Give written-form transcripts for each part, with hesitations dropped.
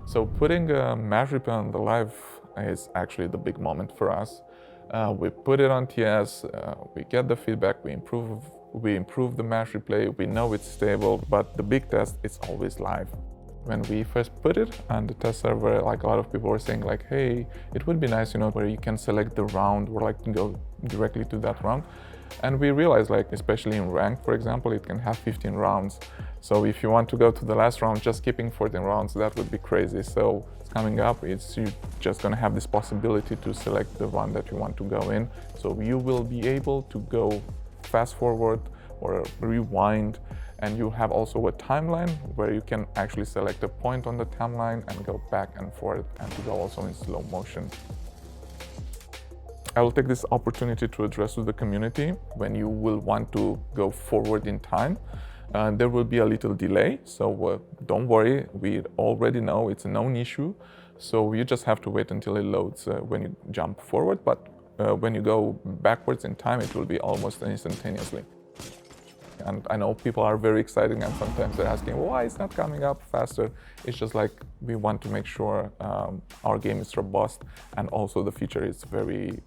So putting a match replay on the live is actually the big moment for us. We put it on TS, we get the feedback, we improve the match replay, we know it's stable, but the big test is always live. When we first put it on the test server, like a lot of people were saying like, hey, it would be nice, where you can select the round or like go directly to that round. And we realized, like, especially in ranked, for example, it can have 15 rounds. So if you want to go to the last round, just skipping 14 rounds, that would be crazy. So coming up, you're just gonna have this possibility to select the round that you want to go in. So you will be able to go fast forward or rewind, and you have also a timeline where you can actually select a point on the timeline and go back and forth and to go also in slow motion. I will take this opportunity to address to the community when you will want to go forward in time. There will be a little delay, so don't worry, we already know it's a known issue. So you just have to wait until it loads when you jump forward, but when you go backwards in time, it will be almost instantaneously. And I know people are very excited and sometimes they're asking, why it's not coming up faster? It's just like we want to make sure our game is robust and also the feature is very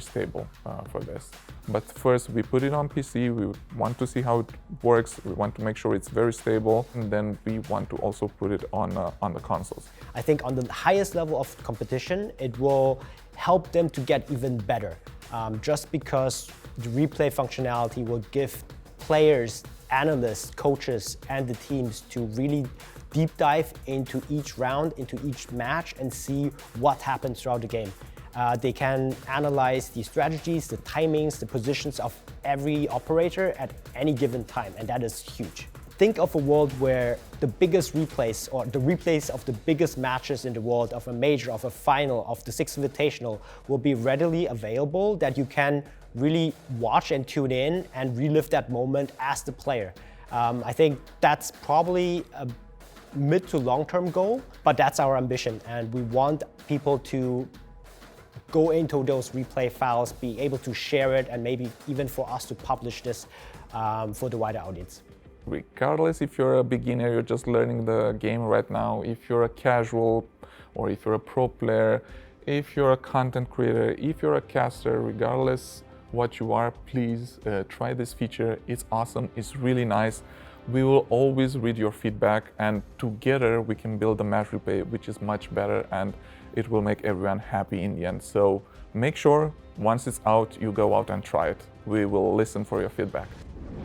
stable for this. But first we put it on PC, we want to see how it works, we want to make sure it's very stable, and then we want to also put it on the consoles. I think on the highest level of competition, it will help them to get even better. Just because the replay functionality will give players, analysts, coaches, and the teams to really deep dive into each round, into each match, and see what happens throughout the game. They can analyze the strategies, the timings, the positions of every operator at any given time, and that is huge. Think of a world where the biggest replays, or the replays of the biggest matches in the world, of a major, of a final, of the Sixth Invitational, will be readily available, that you can really watch and tune in and relive that moment as the player. I think that's probably a mid to long-term goal, but that's our ambition, and we want people to go into those replay files, be able to share it, and maybe even for us to publish this for the wider audience. Regardless if you're a beginner, you're just learning the game right now, if you're a casual or if you're a pro player, if you're a content creator, if you're a caster, regardless what you are, please try this feature. It's awesome, it's really nice. We will always read your feedback, and together we can build a match replay which is much better, and it will make everyone happy in the end. So make sure once it's out, you go out and try it. We will listen for your feedback.